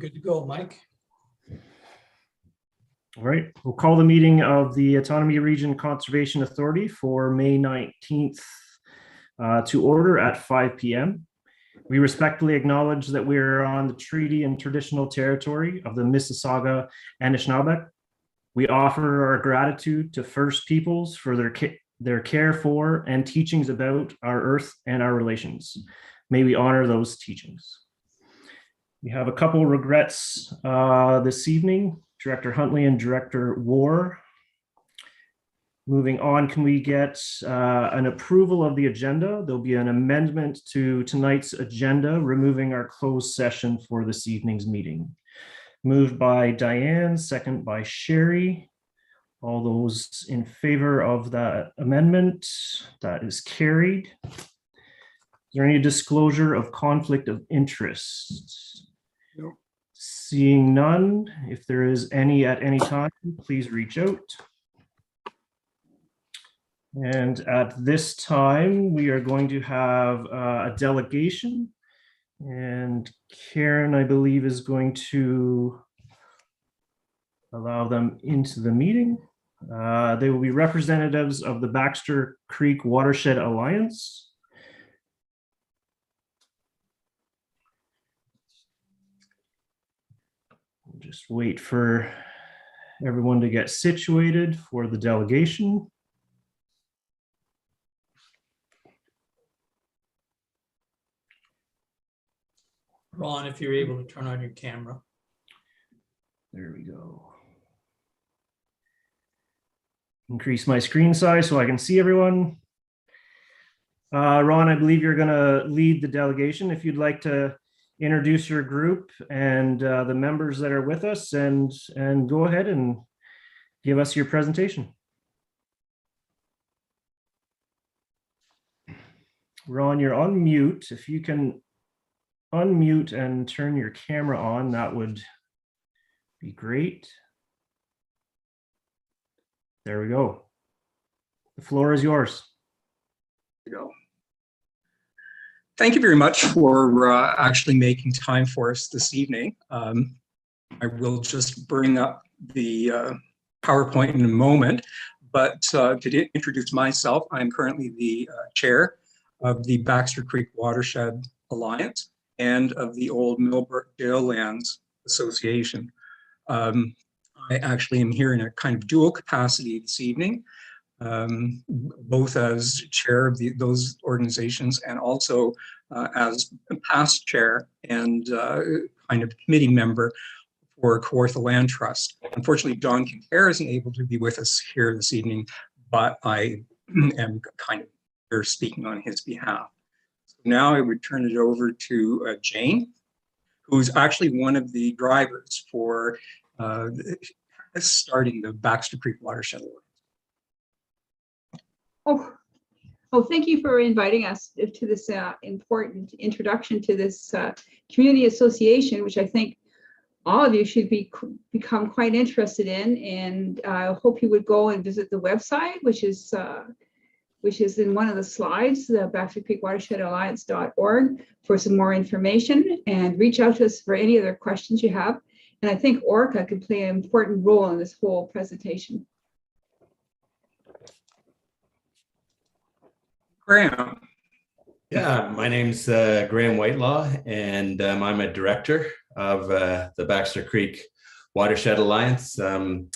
good to go, Mike. All right, we'll call the meeting of the Autonomy Region Conservation Authority for May 19th to order at 5 p.m. We respectfully acknowledge that we are on the treaty and traditional territory of the Mississauga and Anishinaabe. We offer our gratitude to First Peoples for their care for and teachings about our earth and our relations. May we honor those teachings. We have a couple regrets this evening. Director Huntley and Director War. Moving on, can we get an approval of the agenda? There'll be an amendment to tonight's agenda, removing our closed session for this evening's meeting. Moved by Diane, second by Sherry. All those in favor of that amendment, that is carried. Is there any disclosure of conflict of interest? No. Seeing none, if there is any at any time, please reach out. And at this time, we are going to have a delegation. And Karen, I believe, is going to allow them into the meeting. They will be representatives of the Baxter Creek Watershed Alliance. Just wait for everyone to get situated for the delegation. Ron, if you're able to turn on your camera. There we go. Increase my screen size so I can see everyone. Ron, I believe you're going to lead the delegation. If you'd like to introduce your group and the members that are with us, and go ahead and give us your presentation. Ron, you're on mute. If you can unmute and turn your camera on, that would be great. There we go. The floor is yours. There you go. Thank you very much for actually making time for us this evening. I will just bring up the PowerPoint in a moment, but to introduce myself, I'm currently the chair of the Baxter Creek Watershed Alliance and of the Old Millbrook Dale Lands Association. I actually am here in a kind of dual capacity this evening, both as chair of those organizations and also as past chair and kind of committee member for Kawartha Land Trust. Unfortunately, Don Kincaid isn't able to be with us here this evening, but I am kind of here speaking on his behalf. So now I would turn it over to Jane, who's actually one of the drivers for starting the Baxter Creek Watershed Alliance. Oh, thank you for inviting us to this important introduction to this community association, which I think all of you should become quite interested in. And I hope you would go and visit the website, which is in one of the slides, the Baxter Creek Watershed Alliance.org, for some more information, and reach out to us for any other questions you have. And I think Orca could play an important role in this whole presentation. Graham. Yeah, my name's Graham Whitelaw, and I'm a director of the Baxter Creek Watershed Alliance. I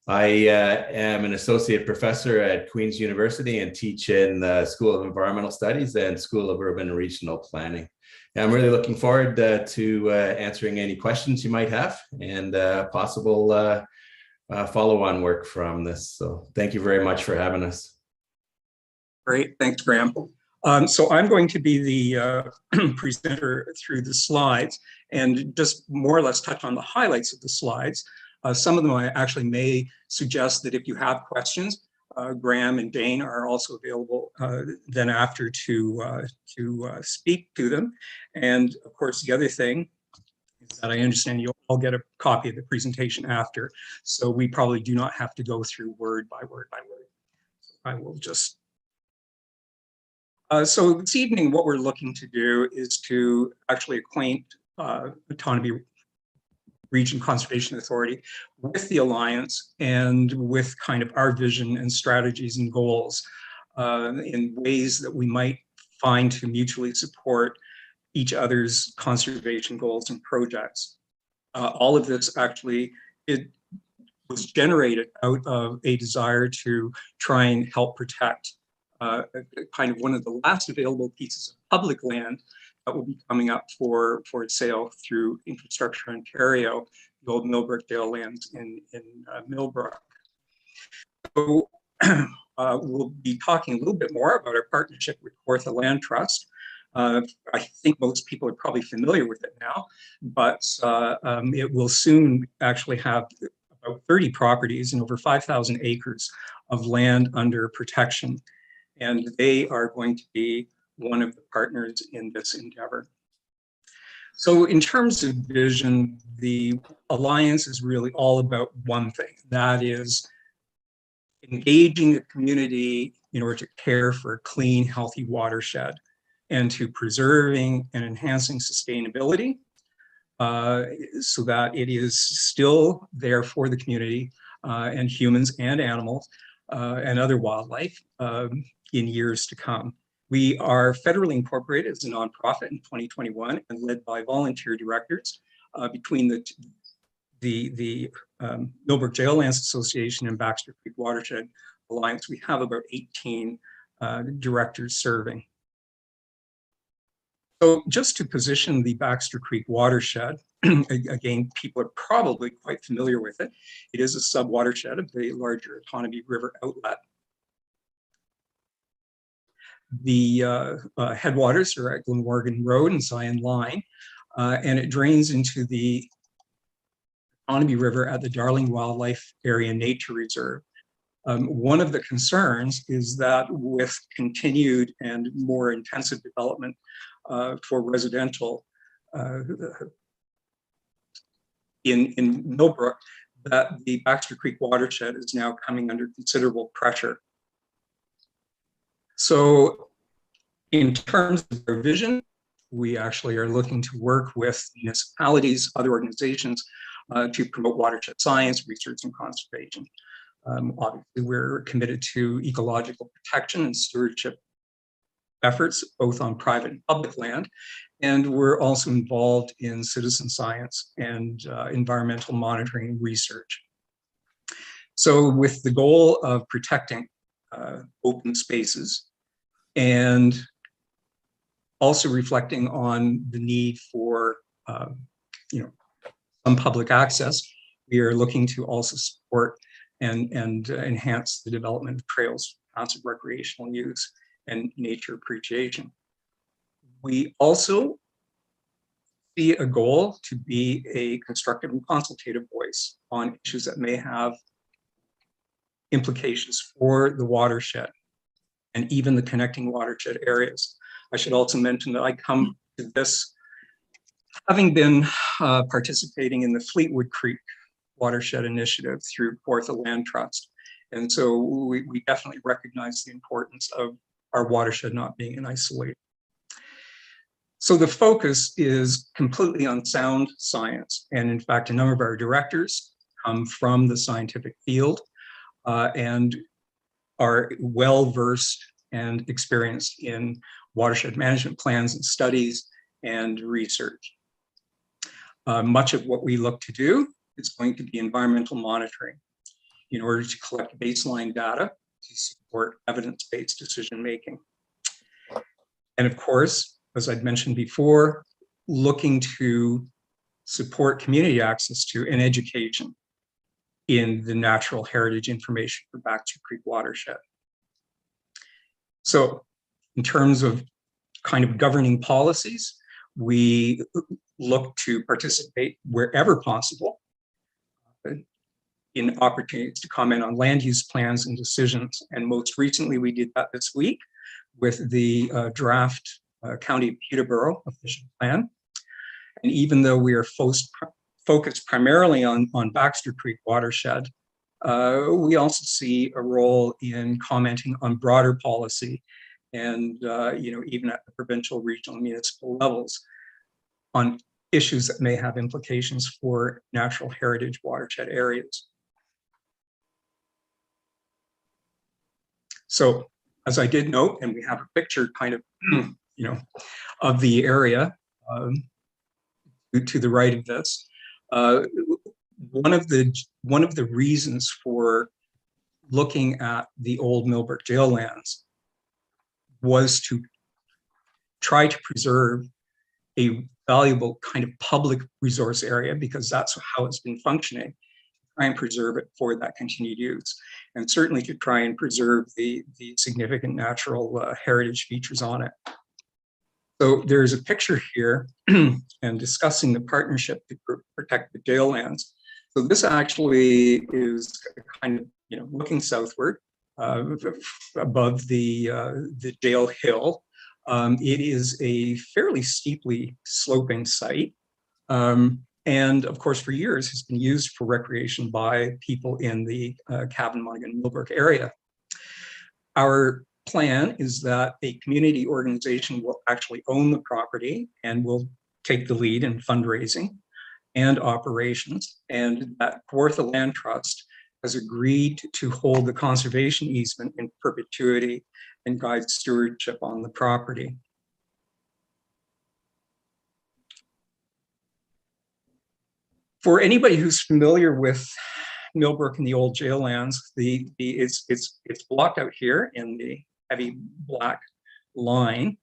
am an associate professor at Queen's University and teach in the School of Environmental Studies and School of Urban and Regional Planning. I'm really looking forward to answering any questions you might have and possible follow-on work from this. So thank you very much for having us. Great, thanks, Graham. So I'm going to be the presenter through the slides and just more or less touch on the highlights of the slides. Some of them I actually may suggest that if you have questions, Graham and Dane are also available then after to speak to them. And of course, the other thing is that I understand you'll all get a copy of the presentation after, so we probably do not have to go through word by word by word. So I will just so this evening, what we're looking to do is to actually acquaint Autonomy Region Conservation Authority with the Alliance and with kind of our vision and strategies and goals in ways that we might find to mutually support each other's conservation goals and projects. All of this actually, it was generated out of a desire to try and help protect kind of one of the last available pieces of public land that will be coming up for sale through Infrastructure Ontario, the old Millbrook Dale lands in Millbrook. So we'll be talking a little bit more about our partnership with Kawartha Land Trust. I think most people are probably familiar with it now, but it will soon actually have about 30 properties and over 5,000 acres of land under protection. And they are going to be one of the partners in this endeavor. So in terms of vision, the Alliance is really all about one thing, that is engaging the community in order to care for a clean, healthy watershed and to preserving and enhancing sustainability so that it is still there for the community and humans and animals and other wildlife in years to come. We are federally incorporated as a nonprofit in 2021 and led by volunteer directors. Between the Millbrook Jail Lands Association and Baxter Creek Watershed Alliance, we have about 18 directors serving. So just to position the Baxter Creek watershed, again, people are probably quite familiar with it. It is a sub-watershed of the larger Autonomy River outlet. The headwaters are at Glenmorgan Road and Zion Line, and it drains into the Autonomy River at the Darling Wildlife Area Nature Reserve. One of the concerns is that with continued and more intensive development for residential in Millbrook, that the Baxter Creek watershed is now coming under considerable pressure. So in terms of our vision, we actually are looking to work with municipalities, other organizations to promote watershed science, research, and conservation. Obviously, we're committed to ecological protection and stewardship efforts, both on private and public land. And we're also involved in citizen science and environmental monitoring and research. So with the goal of protecting open spaces and also reflecting on the need for some public access, we are looking to also support and enhance the development of trails, passive recreational use, and nature appreciation. We also see a goal to be a constructive and consultative voice on issues that may have implications for the watershed and even the connecting watershed areas. I should also mention that I come to this having been participating in the Fleetwood Creek Watershed Initiative through Kawartha Land Trust. And so we definitely recognize the importance of our watershed not being in isolation. So the focus is completely on sound science. And in fact, a number of our directors come from the scientific field and are well-versed and experienced in watershed management plans and studies and research. Much of what we look to do is going to be environmental monitoring in order to collect baseline data to support evidence-based decision-making. And of course, as I'd mentioned before, looking to support community access to and education in the natural heritage information for Baxter Creek watershed. So in terms of kind of governing policies, we look to participate wherever possible in opportunities to comment on land use plans and decisions. And most recently, we did that this week with the draft County of Peterborough official plan. And even though we are focused primarily on Baxter Creek watershed, we also see a role in commenting on broader policy and even at the provincial, regional, municipal levels on issues that may have implications for natural heritage watershed areas. So, as I did note, and we have a picture kind of, of the area to the right of this. One of the reasons for looking at the old Millbrook jail lands was to try to preserve a valuable kind of public resource area, because that's how it's been functioning. Try and preserve it for that continued use, and certainly to try and preserve the significant natural heritage features on it. So there's a picture here and discussing the partnership to protect the jail lands. So this actually is kind of, looking southward above the jail hill. It is a fairly steeply sloping site. And of course, for years has been used for recreation by people in the Cavan, Monaghan, Millbrook area. Our plan is that a community organization will actually own the property and will take the lead in fundraising and operations. And that Kawartha Land Trust has agreed to hold the conservation easement in perpetuity and guide stewardship on the property. For anybody who's familiar with Millbrook and the old jail lands, it's blocked out here in the heavy black line.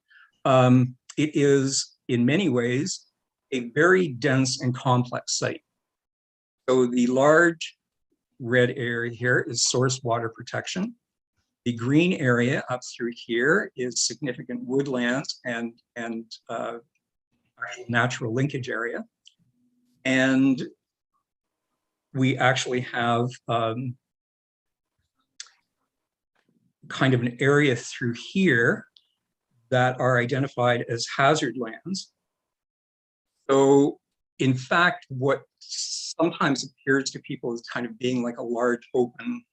It is in many ways a very dense and complex site. So the large red area here is source water protection. The green area up through here is significant woodlands and natural linkage area. And we actually have kind of an area through here that are identified as hazard lands. So in fact, what sometimes appears to people as kind of being like a large open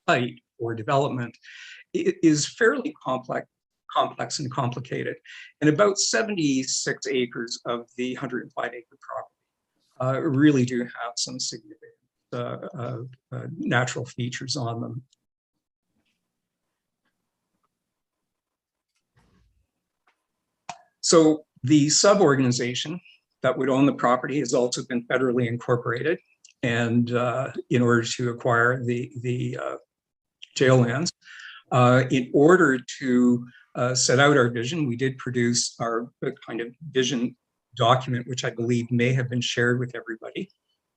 site or development, it is fairly complex and complicated. And about 76 acres of the 105 acre property really do have some significant natural features on them. So the sub-organization that would own the property has also been federally incorporated, and in order to acquire the jail lands. In order to set out our vision, we did produce our kind of vision document, which I believe may have been shared with everybody.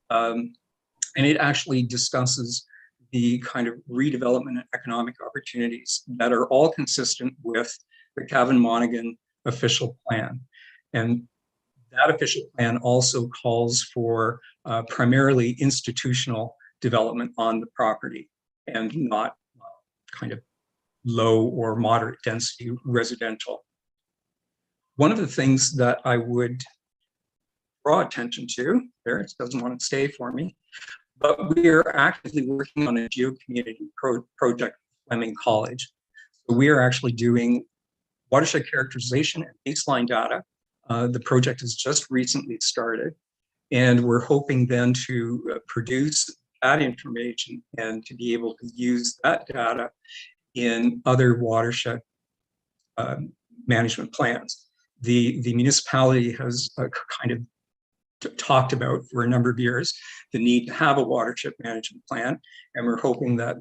And it actually discusses the kind of redevelopment and economic opportunities that are all consistent with the Cavan Monaghan official plan. And that official plan also calls for primarily institutional development on the property and not kind of low or moderate density residential. One of the things that I would draw attention to, there, it doesn't want to stay for me, but we are actively working on a geocommunity project at Fleming College. So we are actually doing watershed characterization and baseline data. The project has just recently started, and we're hoping then to produce that information and to be able to use that data in other watershed management plans. The municipality has kind of talked about for a number of years the need to have a watershed management plan, and we're hoping that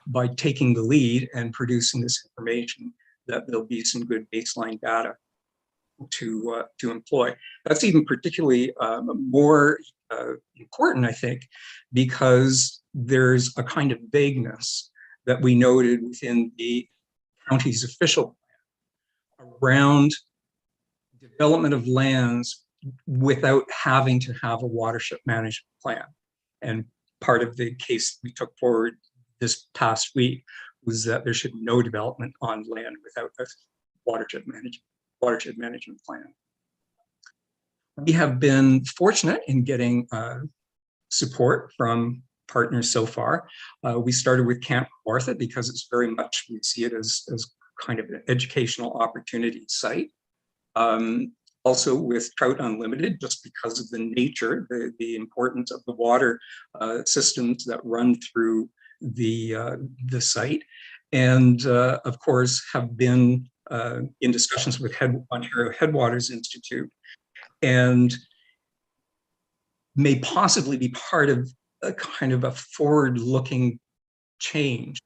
by taking the lead and producing this information, that there'll be some good baseline data to employ. That's even particularly more important, I think, because there's a kind of vagueness that we noted within the county's official plan around development of lands without having to have a watershed management plan. And part of the case we took forward this past week was that there should be no development on land without a watershed management plan. We have been fortunate in getting support from partners so far. We started with Camp Kawartha because it's very much, we see it as kind of an educational opportunity site. Also with Trout Unlimited, just because of the nature, the importance of the water systems that run through the site. And of course, have been in discussions with Ontario Headwaters Institute, and may possibly be part of a kind of a forward-looking change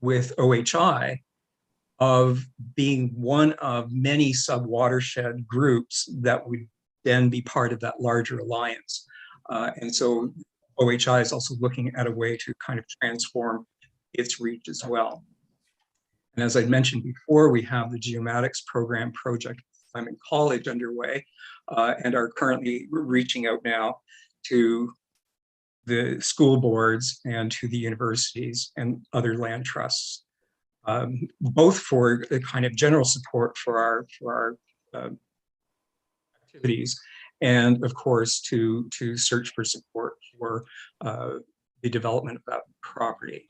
with OHI of being one of many sub-watershed groups that would then be part of that larger alliance. And so OHI is also looking at a way to kind of transform its reach as well. And as I mentioned before, we have the Geomatics Program project at Fleming College underway, and are currently reaching out now to the school boards and to the universities and other land trusts, both for the kind of general support for our activities, and of course to search for support for the development of that property.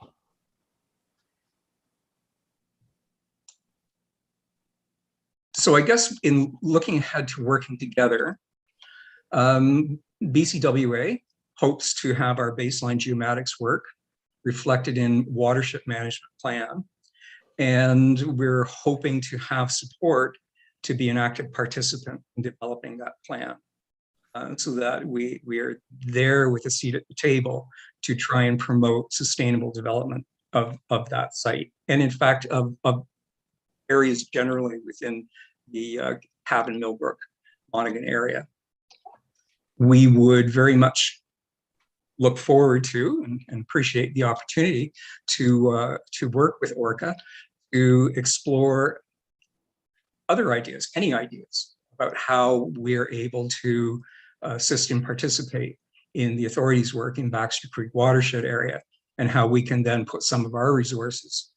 So I guess in looking ahead to working together, BCWA hopes to have our baseline geomatics work reflected in watershed management plan. And we're hoping to have support to be an active participant in developing that plan, so that we are there with a seat at the table to try and promote sustainable development of that site. And in fact, of areas generally within the Cavan, Millbrook, Monaghan area. We would very much look forward to and appreciate the opportunity to work with ORCA to explore other ideas, any ideas about how we're able to assist and participate in the authorities' work in Baxter Creek watershed area, and how we can then put some of our resources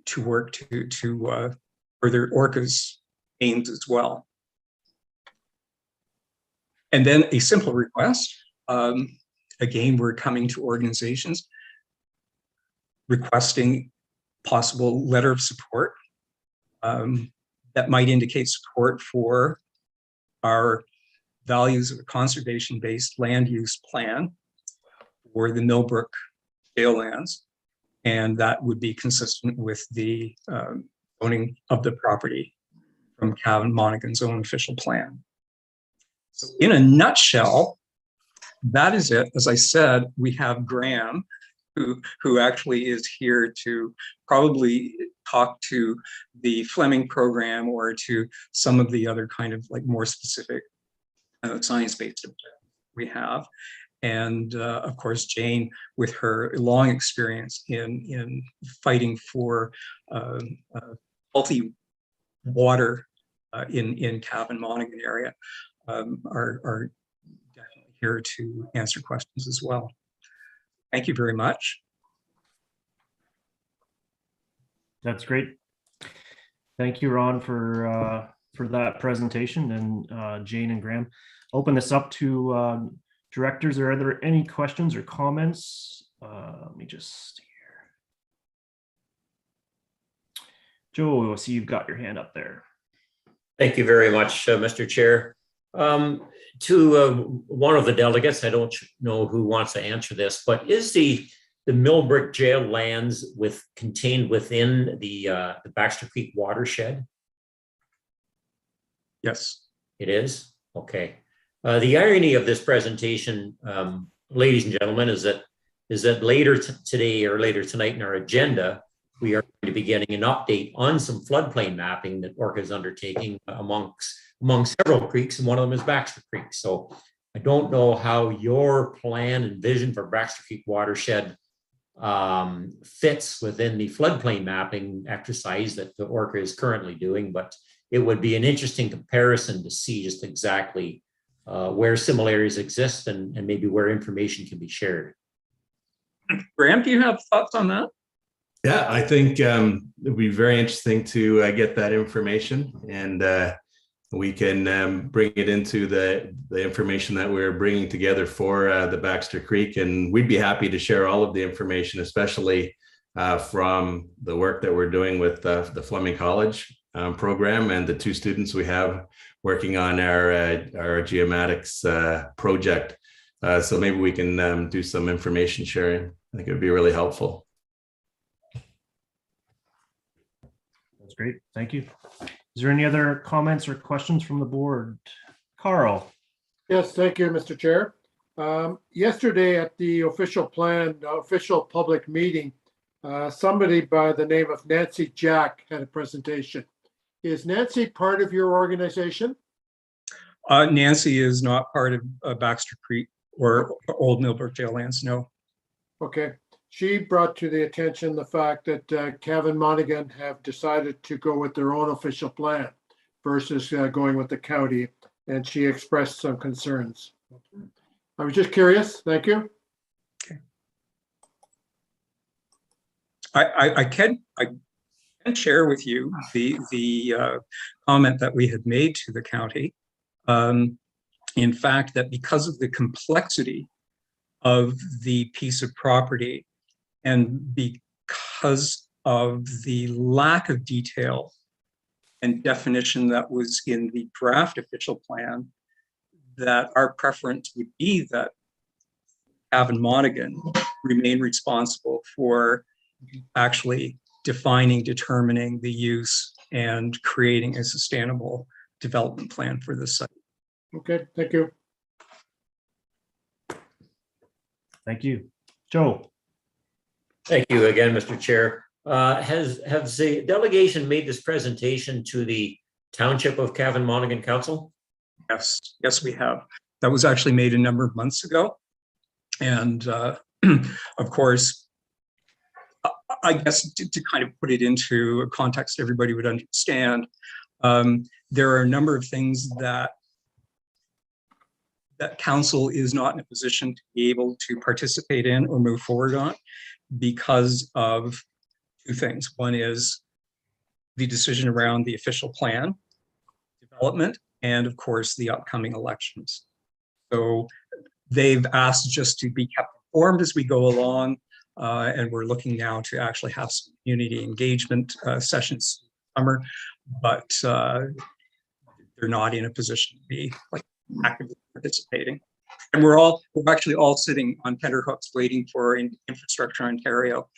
to work to further ORCA's aims as well. And then a simple request. Again, we're coming to organizations requesting possible letter of support that might indicate support for our values of a conservation-based land use plan for the Millbrook shale lands, and that would be consistent with the owning of the property from Cavan Monaghan's own official plan. So in a nutshell, that is it. As I said, we have Graham, who actually is here to probably talk to the Fleming program or to some of the other kind of like more specific science-based objectives we have. And of course, Jane, with her long experience in fighting for healthy water in Cavan Monaghan area, are definitely here to answer questions as well. Thank you very much. That's great. Thank you, Ron, for that presentation, and Jane and Graham. Open this up to directors. Are there any questions or comments? Let me just see here. Joe, I see you've got your hand up there. Thank you very much, Mr. Chair. To one of the delegates, I don't know who wants to answer this, but is the Millbrook jail lands contained within the Baxter Creek watershed? Yes. It is? Okay. The irony of this presentation, ladies and gentlemen, is that later today or later tonight in our agenda, we are going to be getting an update on some floodplain mapping that ORCA is undertaking among several creeks, and one of them is Baxter Creek. So I don't know how your plan and vision for Baxter Creek watershed fits within the floodplain mapping exercise that the ORCA is currently doing, but it would be an interesting comparison to see just exactly where similarities exist and maybe where information can be shared. Graham, do you have thoughts on that? Yeah, I think it'd be very interesting to get that information, and we can bring it into the information that we're bringing together for the Baxter Creek, and we'd be happy to share all of the information, especially from the work that we're doing with the Fleming College. program and the 2 students we have working on our geomatics project. So maybe we can do some information sharing. I think it would be really helpful. That's great. Thank you. Is there any other comments or questions from the board? Carl? Yes, thank you, Mr. Chair. Yesterday at the official public meeting, somebody by the name of Nancy Jack had a presentation. Is Nancy part of your organization? Nancy is not part of Baxter Creek or Old Millbrook Jail Lands, no. Okay. She brought to the attention the fact that Cavan Monaghan have decided to go with their own official plan versus going with the county, and she expressed some concerns. I was just curious. Thank you. Okay. I can share with you the comment that we had made to the county. In fact, that because of the complexity of the piece of property and because of the lack of detail and definition that was in the draft official plan, that our preference would be that Cavan Monaghan remain responsible for actually defining, determining the use and creating a sustainable development plan for this site. Okay, thank you. Thank you. Joe? Thank you again, Mr. Chair. Has the delegation made this presentation to the Township of Cavan Monaghan Council? Yes, we have. That was actually made a number of months ago. And of course, I guess to kind of put it into a context everybody would understand, there are a number of things that council is not in a position to be able to participate in or move forward on because of 2 things. One is the decision around the official plan development, and of course the upcoming elections. So they've asked just to be kept informed as we go along, and we're looking now to actually have some community engagement sessions this summer, but they're not in a position to be like actively participating. And we're actually all sitting on tenterhooks waiting for Infrastructure Ontario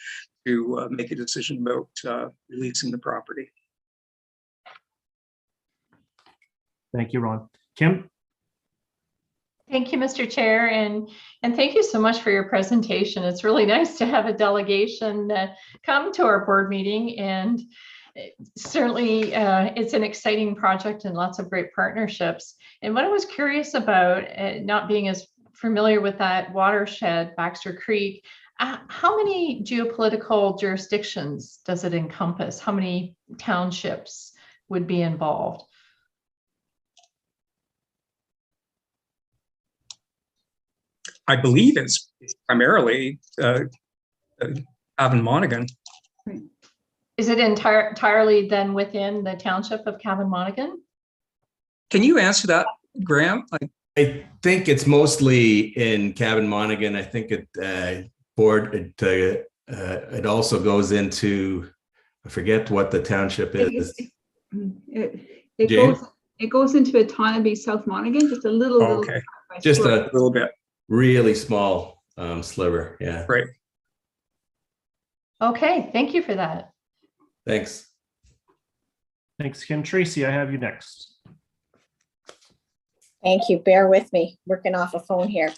to make a decision about releasing the property. Thank you, Ron. Kim? Thank you, Mr. Chair, and thank you so much for your presentation. It's really nice to have a delegation come to our board meeting, and certainly it's an exciting project and lots of great partnerships. And what I was curious about, not being as familiar with that watershed, Baxter Creek, how many geopolitical jurisdictions does it encompass? How many townships would be involved? I believe it's primarily Cavan Monaghan. Is it entirely then within the township of Cavan Monaghan? Can you answer that, Graham? I think it's mostly in Cavan Monaghan. I think it also goes into, I forget what the township is. It goes into Autonomy, South Monaghan, just a little. Okay. Just a little bit. Really small sliver. Yeah. Right. Okay, thank you for that. Thanks. Thanks, Kim. Tracy, I have you next. Thank you. Bear with me, working off a phone here.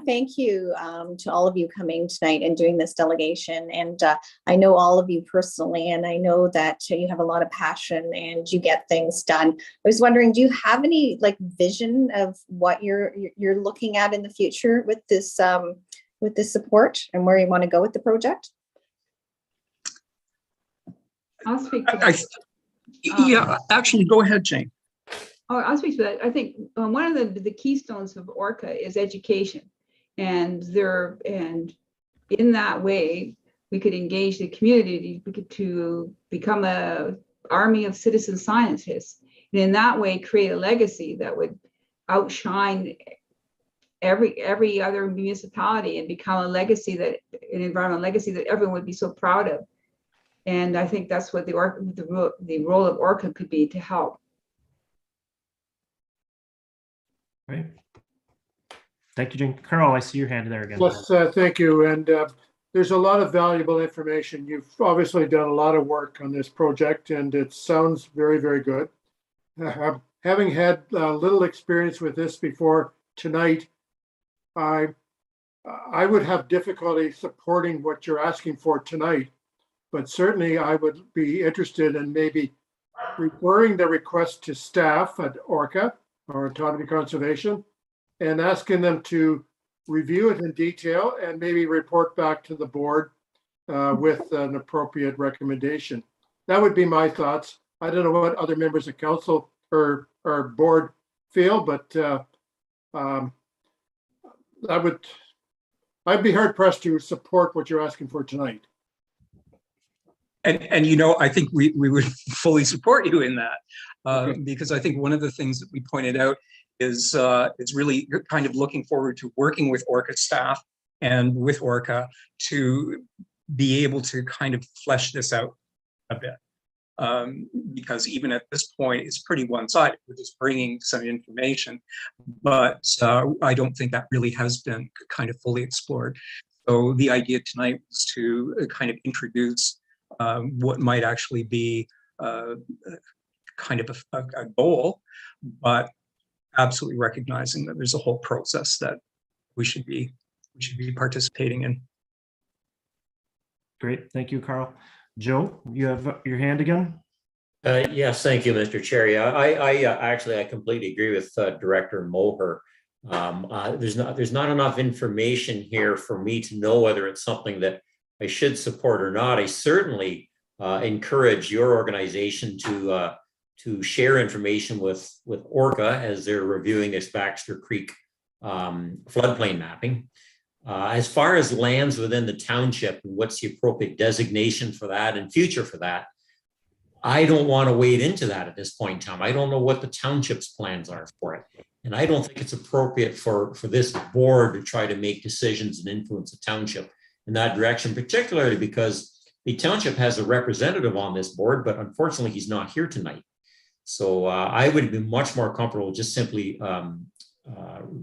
Thank you to all of you coming tonight and doing this delegation. And I know all of you personally, and I know that you have a lot of passion and you get things done. I was wondering, do you have any vision of what you're looking at in the future with this support and where you want to go with the project? I'll speak to that. Yeah, actually, go ahead, Jane. Oh, I'll speak to that. I think one of the keystones of ORCA is education, and in that way we could engage the community to become an army of citizen scientists, and in that way create a legacy that would outshine every other municipality and become an environmental legacy that everyone would be so proud of. And I think that's what the role of ORCA could be, to help. Right. Thank you, Jane. Carl, I see your hand there again. Yes, thank you. And there's a lot of valuable information. You've obviously done a lot of work on this project, and it sounds very, very good. Having had little experience with this before tonight, I would have difficulty supporting what you're asking for tonight, but certainly I would be interested in maybe referring the request to staff at ORCA, or Autonomy Conservation, and asking them to review it in detail and maybe report back to the board with an appropriate recommendation. That would be my thoughts. I don't know what other members of council or board feel, but I'd be hard pressed to support what you're asking for tonight. And you know, I think we would fully support you in that, Okay. because I think one of the things that we pointed out is really kind of looking forward to working with ORCA staff and with ORCA to be able to kind of flesh this out a bit. Because even at this point, it's pretty one-sided. We're just bringing some information, but I don't think that really has been kind of fully explored. So the idea tonight was to kind of introduce what might actually be kind of a goal, but absolutely recognizing that there's a whole process that we should be participating in. Great. Thank you, Carl. Joe, you have your hand again? Yes, thank you, Mr. Chair. Yeah, I completely agree with Director Moher. There's not enough information here for me to know whether it's something that I should support or not. I certainly encourage your organization to share information with ORCA as they're reviewing this Baxter Creek floodplain mapping. As far as lands within the township and what's the appropriate designation for that and future for that, I don't want to wade into that at this point in time. I don't know what the township's plans are for it. And I don't think it's appropriate for this board to try to make decisions and influence the township in that direction, particularly because the township has a representative on this board, but unfortunately he's not here tonight. So I would be much more comfortable just simply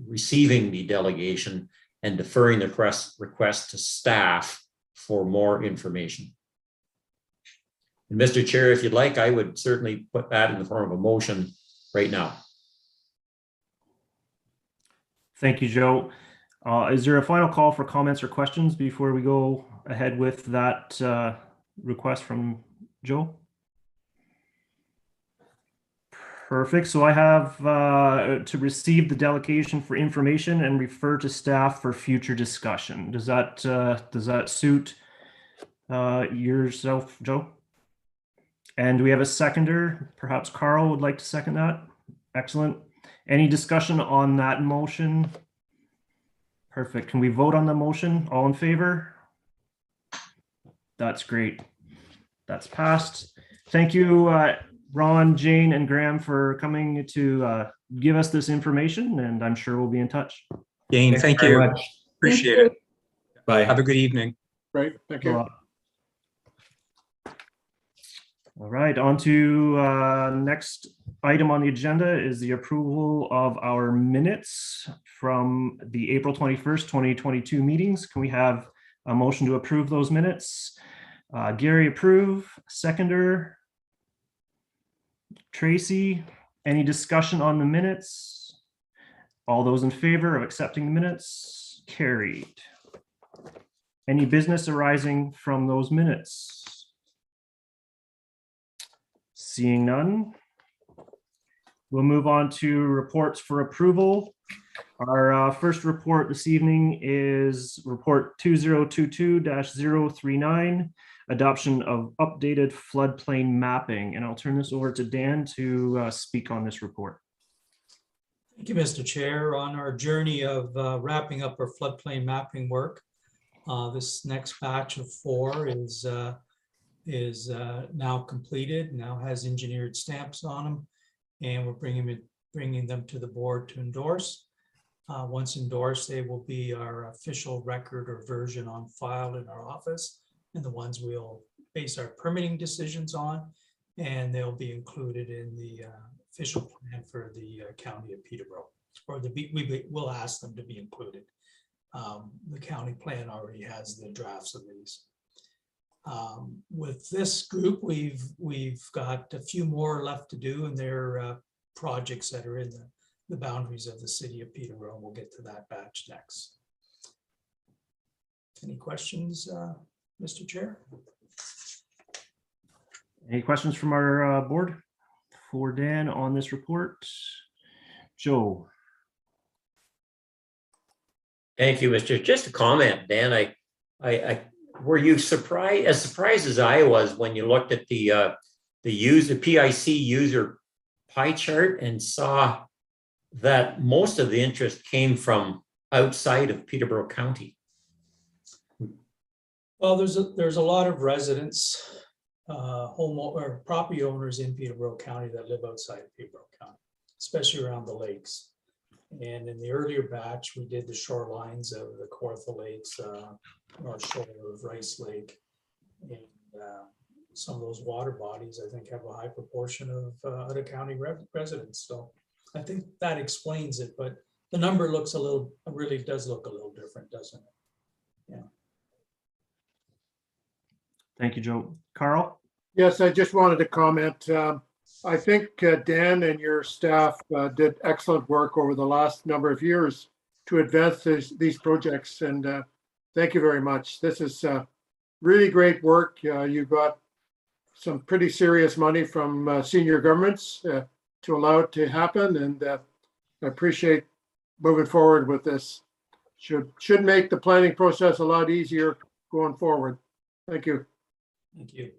receiving the delegation and deferring the request to staff for more information. And Mr. Chair, if you'd like, I would certainly put that in the form of a motion right now. Thank you, Joe. Is there a final call for comments or questions before we go ahead with that request from Joe? Perfect. So I have to receive the delegation for information and refer to staff for future discussion. Does that suit yourself, Joe? And do we have a seconder? Perhaps Carl would like to second that. Excellent. Any discussion on that motion? Perfect. Can we vote on the motion? All in favor? That's great. That's passed. Thank you, Ron, Jane, and Graham for coming to give us this information, and I'm sure we'll be in touch. Jane, thank you. Very much. Appreciate it. Bye. Have a good evening. Right, thank you. All right, on to next item on the agenda is the approval of our minutes from the April 21st, 2022 meetings. Can we have a motion to approve those minutes? Gary, approve. Seconder. Tracy, any discussion on the minutes? All those in favor of accepting the minutes? Carried. Any business arising from those minutes? Seeing none, we'll move on to reports for approval. Our first report this evening is report 2022-039, adoption of updated floodplain mapping. And I'll turn this over to Dan to speak on this report. Thank you, Mr. Chair. On our journey of wrapping up our floodplain mapping work, this next batch of 4 is now completed, now has engineered stamps on them, and we're bringing them to the board to endorse. Once endorsed, they will be our official record or version on file in our office, and the ones we'll base our permitting decisions on, and they'll be included in the official plan for the county of Peterborough, or we will ask them to be included. The county plan already has the drafts of these. With this group, we've got a few more left to do, and they're projects that are in the boundaries of the city of Peterborough. We'll get to that batch next. Any questions, Mr. Chair? Any questions from our board for Dan on this report? Joe? Thank you, Mr. Just a comment, Dan. I were you surprised, as surprised as I was when you looked at the PIC user pie chart and saw that most of the interest came from outside of Peterborough County? Well, there's a lot of residents, or property owners in Peterborough County that live outside of Peterborough County, especially around the lakes. And in the earlier batch, we did the shorelines of the Kawartha Lakes, North Shore of Rice Lake, and some of those water bodies, I think, have a high proportion of other county residents. So I think that explains it, but the number looks really does look a little different, doesn't it? Yeah. Thank you, Joe. Carl? Yes, I just wanted to comment. I think Dan and your staff did excellent work over the last number of years to advance these projects, and thank you very much. This is really great work. You got some pretty serious money from senior governments to allow it to happen, and I appreciate moving forward with this. Should make the planning process a lot easier going forward. Thank you. Thank you.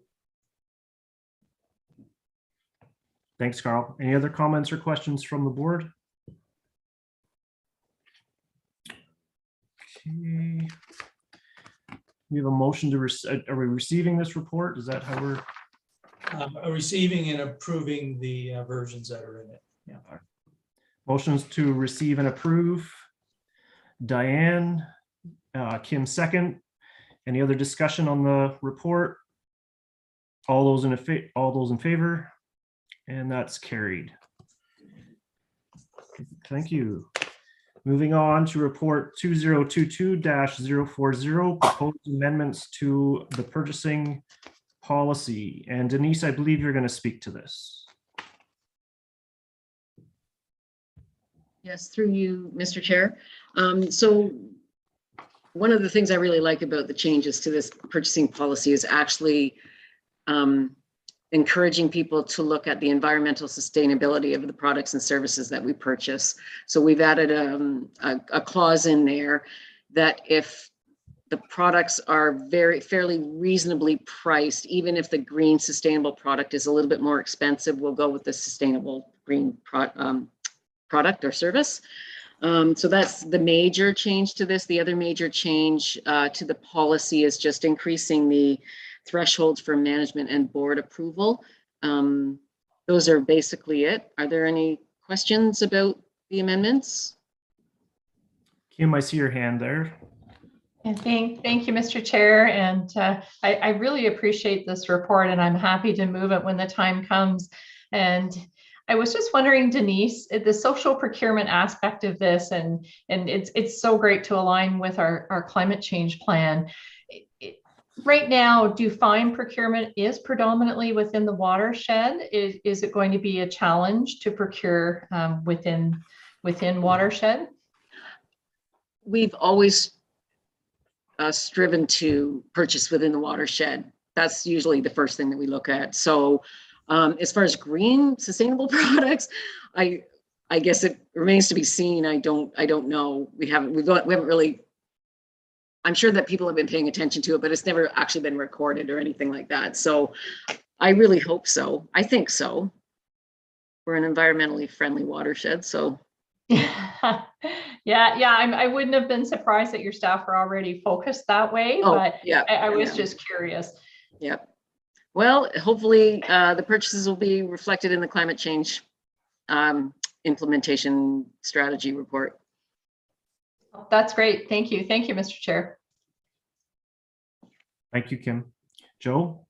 Thanks, Carl. Any other comments or questions from the board? Okay. We have a motion to, are we receiving this report? Is that how we're? Receiving and approving the versions that are in it. Yeah. Motions to receive and approve. Diane, Kim second. Any other discussion on the report? All those in favor? And that's carried. Thank you. Moving on to report 2022-040, proposed amendments to the purchasing policy. And Denise, I believe you're going to speak to this. Yes, through you, Mr. Chair. So one of the things I really like about the changes to this purchasing policy is actually encouraging people to look at the environmental sustainability of the products and services that we purchase. So we've added a clause in there that if the products are fairly reasonably priced, even if the green sustainable product is a little bit more expensive, we'll go with the sustainable green product or service. So that's the major change to this. The other major change to the policy is just increasing the thresholds for management and board approval. Those are basically it. Are there any questions about the amendments? Kim, I see your hand there. And thank you, Mr. Chair. And I really appreciate this report, and I'm happy to move it when the time comes. And I was just wondering, Denise, the social procurement aspect of this, and it's so great to align with our climate change plan. Right now, do you find procurement is predominantly within the watershed? Is it going to be a challenge to procure within watershed? We've always striven to purchase within the watershed. That's usually the first thing that we look at. So as far as green sustainable products, I guess it remains to be seen. I don't know. We haven't really. I'm sure that people have been paying attention to it, but it's never actually been recorded or anything like that. So I really hope so. I think so. We're an environmentally friendly watershed, so. Yeah, I wouldn't have been surprised that your staff are already focused that way, but yeah, I was just curious. Yep. Well, hopefully the purchases will be reflected in the climate change implementation strategy report. That's great. Thank you. Thank you, Mr. Chair. Thank you, Kim. Joe?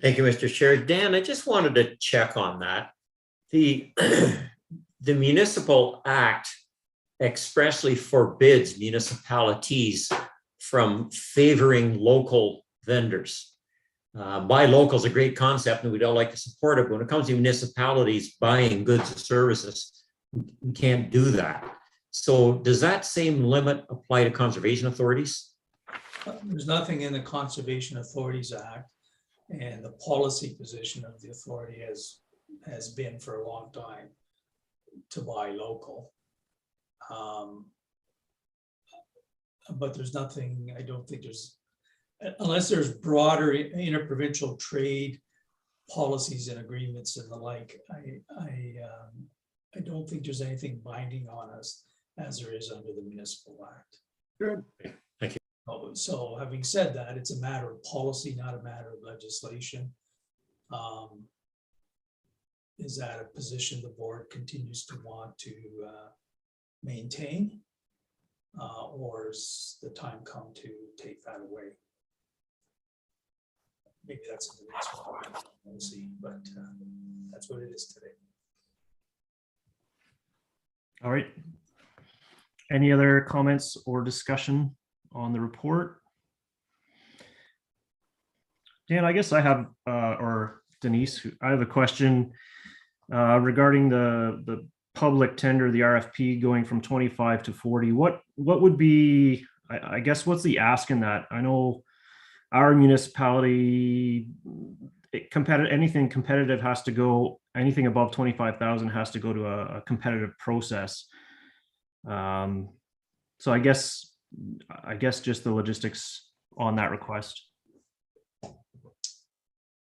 Thank you, Mr. Chair. Dan, I just wanted to check on that. The, the Municipal Act expressly forbids municipalities from favoring local vendors. Buy local is a great concept and we'd all like to support it. But when it comes to municipalities buying goods and services, we can't do that. So does that same limit apply to conservation authorities? There's nothing in the Conservation Authorities Act, and the policy position of the authority has been for a long time to buy local. But there's nothing, I don't think there's, unless there's broader interprovincial trade policies and agreements and the like, I don't think there's anything binding on us as there is under the Municipal Act. Good. Thank you. So having said that, it's a matter of policy, not a matter of legislation. Is that a position the board continues to want to maintain? Or is the time come to take that away? Maybe that's in the next one, we'll see, but that's what it is today. All right. Any other comments or discussion on the report? Dan, I guess I have, or Denise, I have a question regarding the public tender, the RFP going from 25 to 40. What would be, I guess, what's the ask in that? I know our municipality, anything competitive has to go, anything above 25,000 has to go to a competitive process. So I guess just the logistics on that request.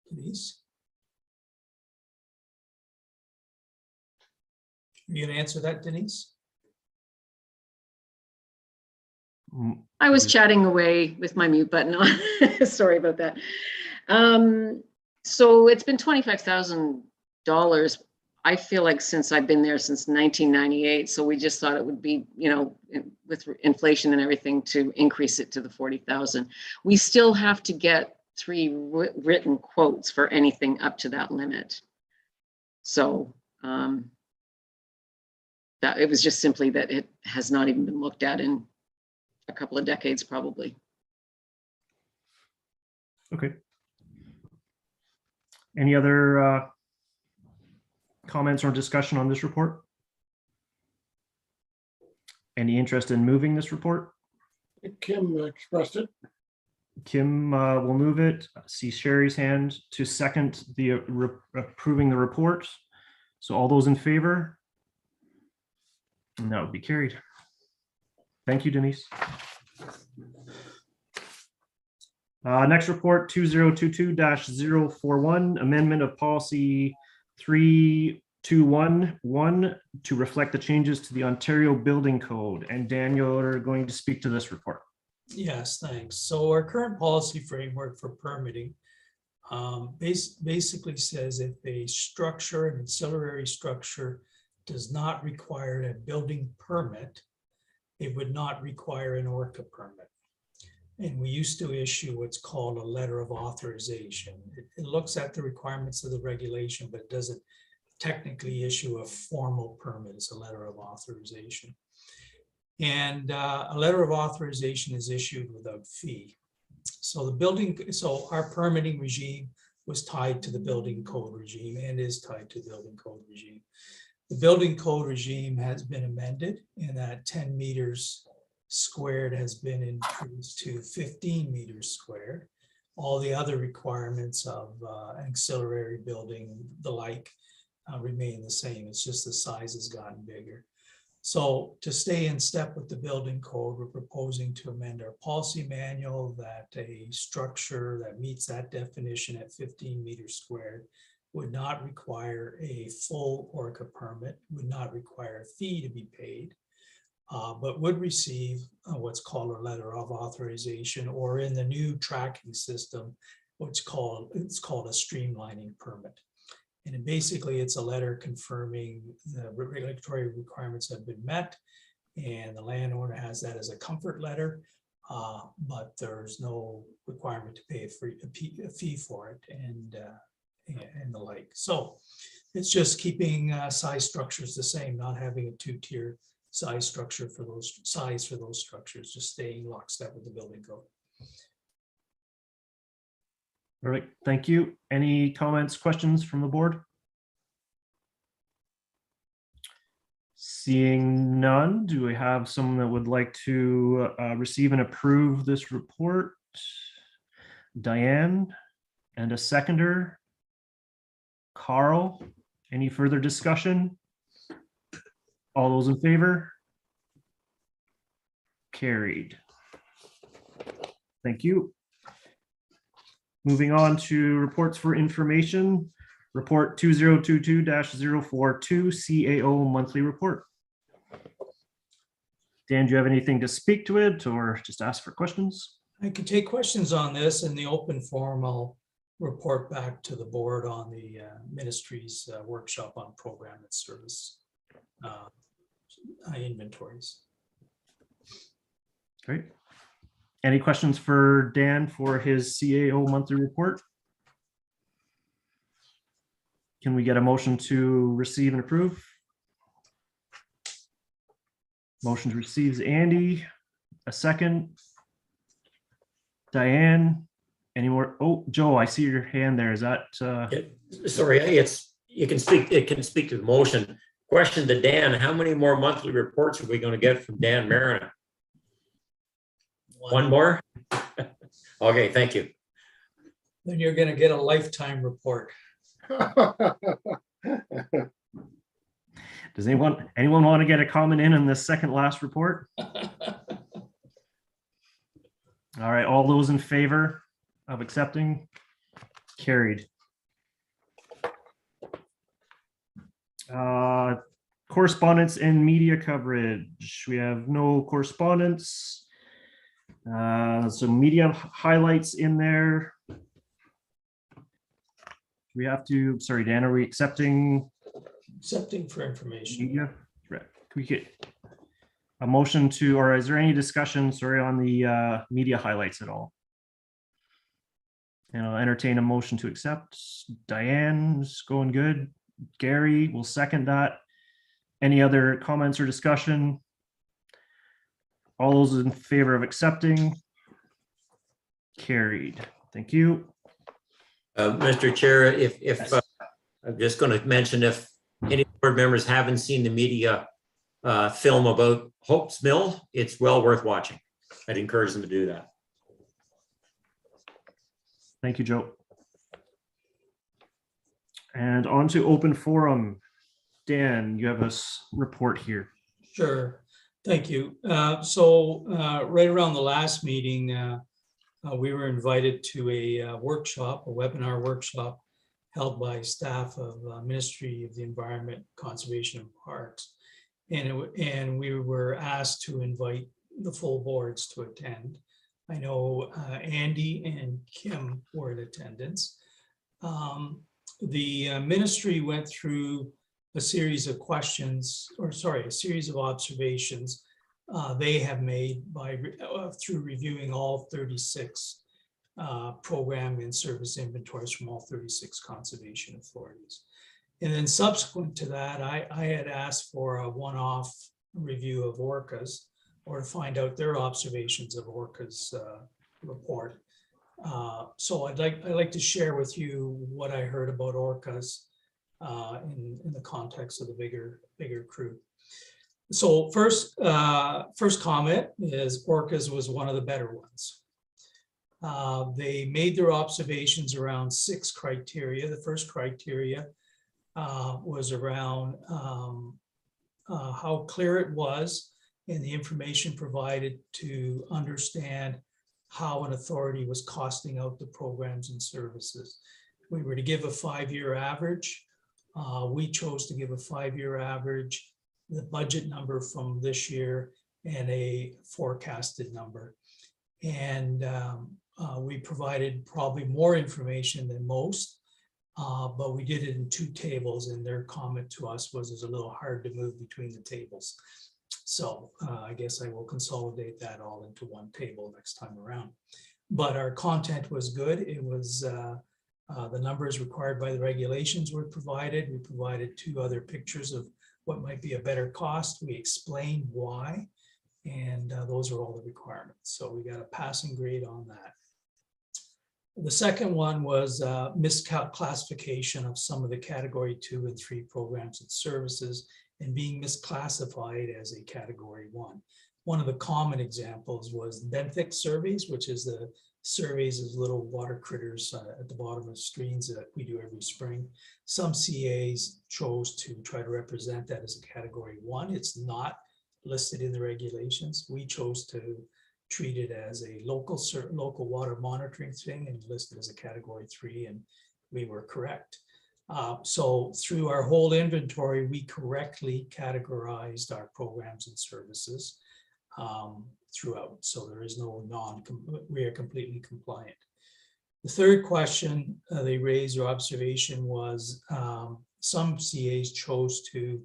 Denise? Are you gonna answer that, Denise? I was chatting away with my mute button on. Sorry about that. So it's been $25,000. I feel like since I've been there since 1998. So we just thought it would be, you know, with inflation and everything, to increase it to the 40,000. We still have to get 3 written quotes for anything up to that limit. So that it was just simply that it has not even been looked at in a couple of decades, probably. Okay. Any other comments or discussion on this report? Any interest in moving this report? Kim expressed it. Kim will move it. I see Sherry's hand to second the approving the report. So all those in favor? And that would be carried. Thank you, Denise. Next report, 2022-041, amendment of policy 3211 to reflect the changes to the Ontario Building Code. And Daniel are going to speak to this report. Yes, thanks. So our current policy framework for permitting basically says if a structure, an ancillary structure, does not require a building permit, it would not require an ORCA permit. And we used to issue what's called a letter of authorization. It looks at the requirements of the regulation, but it doesn't technically issue a formal permit. It's a letter of authorization. And a letter of authorization is issued without fee. So our permitting regime was tied to the building code regime and is tied to the building code regime. The building code regime has been amended in that 10 meters squared has been increased to 15 meters squared. All the other requirements of auxiliary building, the like, remain the same. It's just the size has gotten bigger. So to stay in step with the building code, we're proposing to amend our policy manual that a structure that meets that definition at 15 meters squared would not require a full ORCA permit, would not require a fee to be paid, but would receive what's called a letter of authorization, or in the new tracking system, it's called a streamlining permit. And basically it's a letter confirming the regulatory requirements have been met, and the landowner has that as a comfort letter. but there's no requirement to pay a fee for it and the like. So it's just keeping size structures the same, not having a two-tier size structure for those structures, just staying lockstep with the building code. All right, thank you. Any comments, questions from the board? Seeing none, do we have someone that would like to receive and approve this report? Diane, and a seconder. Carl, any further discussion? All those in favor? Carried. Thank you. Moving on to reports for information. Report 2022-042 CAO monthly report. Dan, do you have anything to speak to it or just ask for questions? I could take questions on this in the open forum. I'll report back to the board on the ministry's workshop on program and service inventories. Great. Any questions for Dan for his CAO monthly report? Can we get a motion to receive and approve? Motion to receive is Andy. A second. Diane. Any more? Oh, Joe, I see your hand there. Is that? Sorry, you can speak. It can speak to the motion. Question to Dan: how many more monthly reports are we going to get from Dan Mariner? One more. Okay, thank you. Then you're going to get a lifetime report. Does anyone want to get a comment in this second last report? All right, all those in favor of accepting? Carried. Correspondence and media coverage. We have no correspondence. Some media highlights in there. We have to, sorry, Dan, are we accepting? Accepting for information. Media? Right. Can we get a motion to, or is there any discussion, sorry, on the media highlights at all? And I'll entertain a motion to accept. Diane's going good. Gary will second that. Any other comments or discussion? All those in favor of accepting? Carried. Thank you. Mr. Chair, if I'm just going to mention, if any board members haven't seen the media film about Hope's Mill, it's well worth watching. I'd encourage them to do that. Thank you, Joe. And on to open forum. Dan, you have a report here. Sure. Thank you. So right around the last meeting, we were invited to a workshop, a webinar workshop held by staff of Ministry of the Environment, Conservation and Parks. And we were asked to invite the full boards to attend. I know Andy and Kim were in attendance. The ministry went through a series of questions, or sorry, a series of observations they have made through reviewing all 36 program and service inventories from all 36 conservation authorities. And then subsequent to that, I had asked for a one-off review of ORCA's, or to find out their observations of ORCA's report. So I'd like to share with you what I heard about ORCA's in the context of the bigger crew. So first comment is ORCA's was one of the better ones. They made their observations around 6 criteria. The first criteria was around how clear it was in the information provided to understand how an authority was costing out the programs and services. We were to give a 5-year average. We chose to give a 5-year average, the budget number from this year, and a forecasted number. And we provided probably more information than most, but we did it in 2 tables, and their comment to us was it's a little hard to move between the tables. So I guess I will consolidate that all into one table next time around. But our content was good. It was the numbers required by the regulations were provided. We provided 2 other pictures of what might be a better cost. We explained why, and those are all the requirements. So we got a passing grade on that. The second one was misclassification of some of the category 2 and 3 programs and services and being misclassified as a category 1. One of the common examples was benthic surveys, which is the surveys of little water critters at the bottom of streams that we do every spring. Some CAs chose to try to represent that as a category 1. It's not listed in the regulations. We chose to treat it as a local water monitoring thing and listed as a category 3, and we were correct. So through our whole inventory, we correctly categorized our programs and services throughout. So there is no we are completely compliant. The third question they raised or observation was some CAs chose to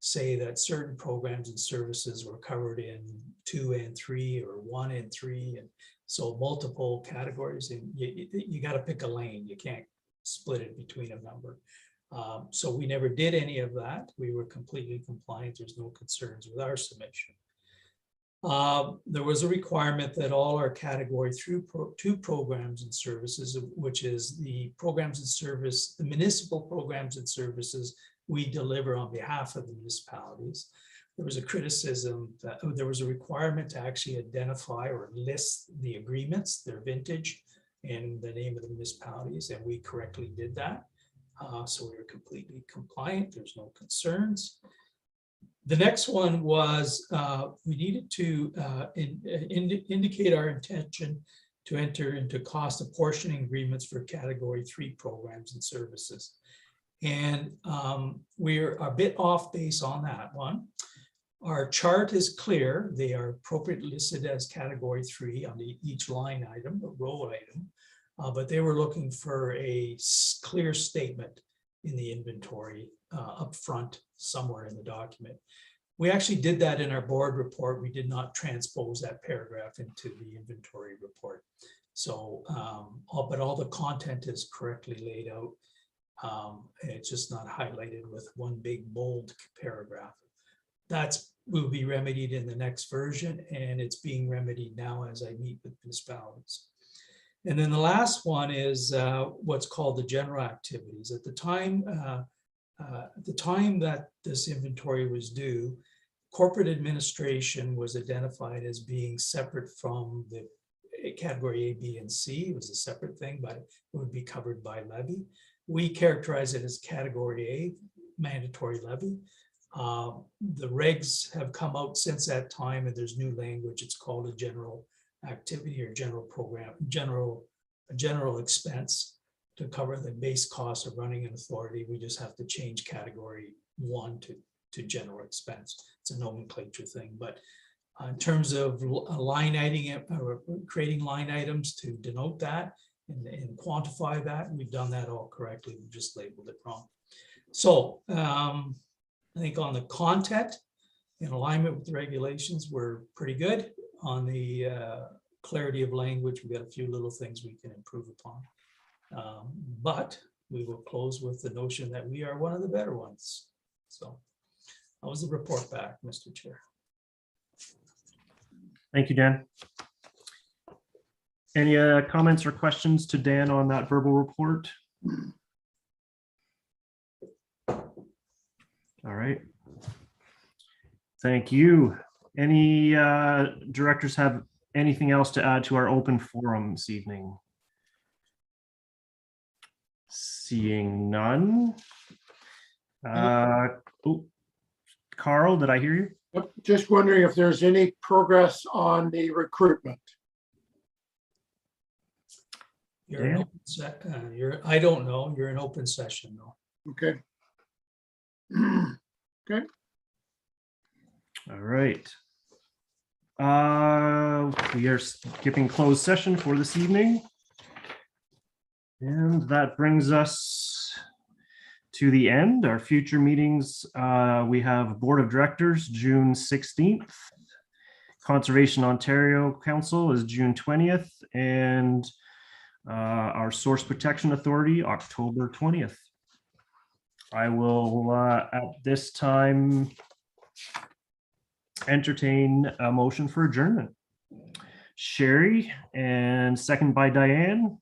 say that certain programs and services were covered in 2 and 3 or 1 and 3, and so multiple categories, and you got to pick a lane. You can't split it between a number. So we never did any of that. We were completely compliant. There's no concerns with our submission. There was a requirement that all our category 2 programs and services, which is the programs and service, the municipal programs and services we deliver on behalf of the municipalities. There was a criticism that there was a requirement to actually identify or list the agreements, their vintage, and the name of the municipalities, and we correctly did that. So we were completely compliant. There's no concerns. The next one was we needed to indicate our intention to enter into cost apportioning agreements for category 3 programs and services. And we're a bit off base on that one. Our chart is clear. They are appropriately listed as category 3 on each line item, a row item, but they were looking for a clear statement in the inventory up front somewhere in the document. We actually did that in our board report. We did not transpose that paragraph into the inventory report. So, but all the content is correctly laid out. It's just not highlighted with one big bold paragraph. That's will be remedied in the next version, and it's being remedied now as I meet with municipalities. And then the last one is what's called the general activities. At the time that this inventory was due, corporate administration was identified as being separate from the category A, B, and C. It was a separate thing, but it would be covered by levy. We characterize it as category A, mandatory levy. The regs have come out since that time, and there's new language. It's called a general activity or general program, a general expense to cover the base cost of running an authority. We just have to change category 1 to general expense. It's a nomenclature thing, but in terms of line item or creating line items to denote that and quantify that, we've done that all correctly. We just labeled it wrong. So I think on the content, in alignment with the regulations, we're pretty good. On the clarity of language, we've got a few little things we can improve upon. But we will close with the notion that we are one of the better ones. So that was the report back, Mr. Chair. Thank you, Dan. Any comments or questions to Dan on that verbal report? All right. Thank you. Any directors have anything else to add to our open forum this evening? Seeing none. Carl, did I hear you? Yep, just wondering if there's any progress on the recruitment. You're an open I don't know. You're in open session though. Okay. Okay. All right. We are skipping closed session for this evening. And that brings us to the end. Our future meetings, we have Board of Directors, June 16th. Conservation Ontario Council is June 20th, and our Source Protection Authority, October 20th. I will, at this time, entertain a motion for adjournment. Sherry, and second by Diane.